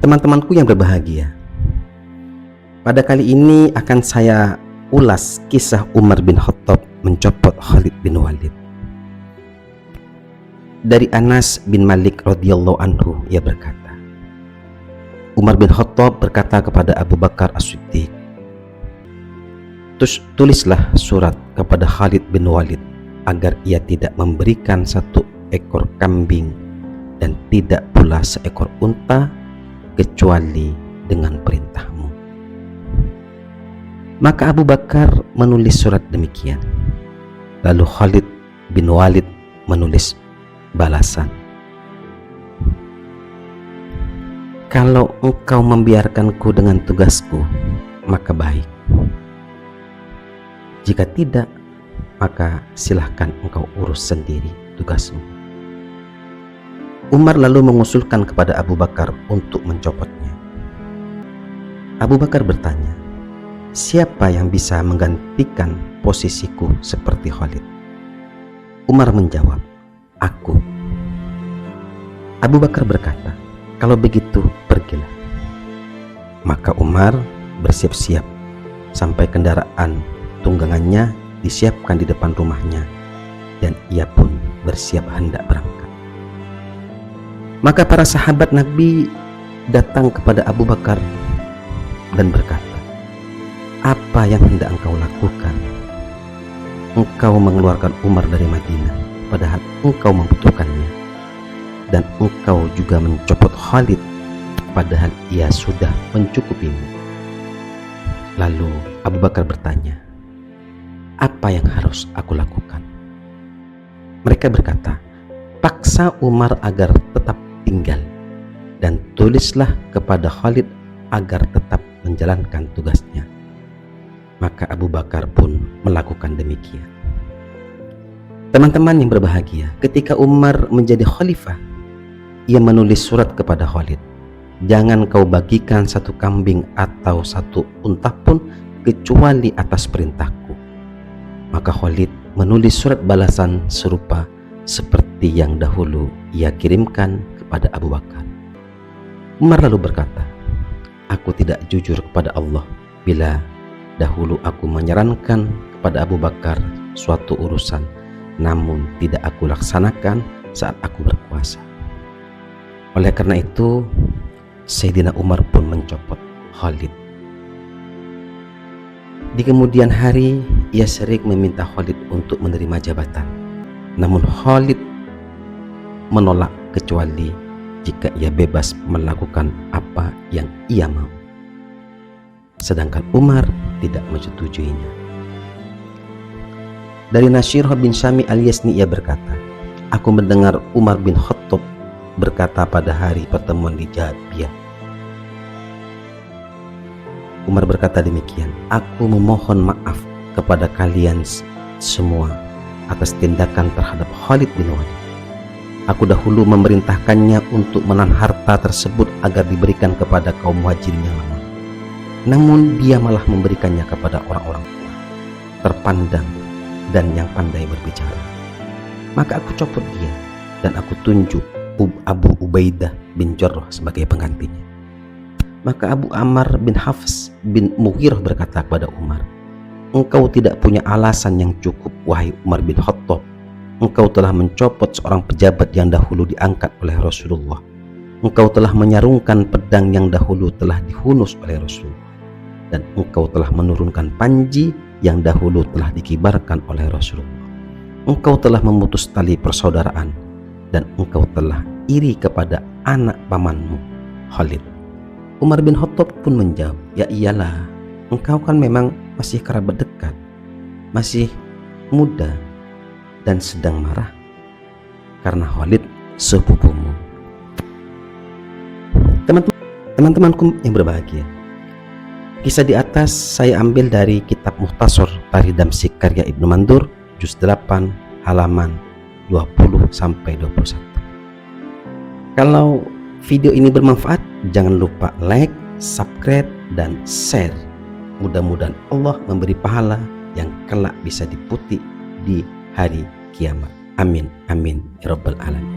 Teman-temanku yang berbahagia, pada kali ini akan saya ulas kisah Umar bin Khattab mencopot Khalid bin Walid. Dari Anas bin Malik radhiyallahu anhu, ia berkata, Umar bin Khattab berkata kepada Abu Bakar As-Siddiq, tulislah surat kepada Khalid bin Walid agar ia tidak memberikan satu ekor kambing dan tidak pula seekor unta kecuali dengan perintahmu. Maka Abu Bakar menulis surat demikian. Lalu Khalid bin Walid menulis balasan, kalau engkau membiarkanku dengan tugasku, maka baik. Jika tidak, maka silahkan engkau urus sendiri tugasmu. Umar lalu mengusulkan kepada Abu Bakar untuk mencopotnya. Abu Bakar bertanya, siapa yang bisa menggantikan posisiku seperti Khalid? Umar menjawab, aku. Abu Bakar berkata, kalau begitu pergilah. Maka Umar bersiap-siap sampai kendaraan tunggangannya disiapkan di depan rumahnya, dan ia pun bersiap hendak berangkat. Maka para sahabat Nabi datang kepada Abu Bakar dan berkata, apa yang hendak engkau lakukan? Engkau mengeluarkan Umar dari Madinah padahal engkau membutuhkannya, dan engkau juga mencopot Khalid padahal ia sudah mencukupimu. Lalu Abu Bakar bertanya, apa yang harus aku lakukan? Mereka berkata, paksa Umar agar tetap tinggal, dan tulislah kepada Khalid agar tetap menjalankan tugasnya. Maka Abu Bakar pun melakukan demikian. Teman-teman yang berbahagia, ketika Umar menjadi khalifah, ia menulis surat kepada Khalid, jangan kau bagikan satu kambing atau satu unta pun kecuali atas perintahku. Maka Khalid menulis surat balasan serupa seperti yang dahulu ia kirimkan kepada Abu Bakar. Umar lalu berkata, aku tidak jujur kepada Allah bila dahulu aku menyarankan kepada Abu Bakar suatu urusan, namun tidak aku laksanakan saat aku berkuasa. Oleh karena itu, Sayyidina Umar pun mencopot Khalid. Di kemudian hari, ia sering meminta Khalid untuk menerima jabatan. Namun Khalid menolak kecuali jika ia bebas melakukan apa yang ia mau. Sedangkan Umar tidak menyetujuinya. Dari Nasir bin Syami al-Yasni ia berkata, aku mendengar Umar bin Khattab berkata pada hari pertemuan di Jabiyah. Umar berkata demikian, aku memohon maaf kepada kalian semua atas tindakan terhadap Khalid bin Walid. Aku dahulu memerintahkannya untuk menahan harta tersebut agar diberikan kepada kaum muhajirin yang lama. Namun dia malah memberikannya kepada orang-orang tua, terpandang dan yang pandai berbicara. Maka aku copot dia dan aku tunjuk Abu Ubaidah bin Jarrah sebagai penggantinya. Maka Abu Ammar bin Hafs bin Mughirah berkata kepada Umar, engkau tidak punya alasan yang cukup, wahai Umar bin Khattab. Engkau telah mencopot seorang pejabat yang dahulu diangkat oleh Rasulullah. Engkau telah menyarungkan pedang yang dahulu telah dihunus oleh Rasul. Dan engkau telah menurunkan panji yang dahulu telah dikibarkan oleh Rasulullah. Engkau telah memutus tali persaudaraan, dan engkau telah iri kepada anak pamanmu, Khalid. Umar bin Khattab pun menjawab, ya iyalah, engkau kan memang masih kerabat dekat, masih muda, dan sedang marah karena Khalid sepupumu. Teman-temanku yang berbahagia, kisah di atas saya ambil dari kitab Mukhtasar Tarikh Damsyik karya Ibnu Mandur, juz 8 halaman 20-21. Kalau video ini bermanfaat, jangan lupa like, subscribe, dan share. Mudah-mudahan Allah memberi pahala yang kelak bisa diputi di hari kiamat. Amin, amin, ya rabbal alamin.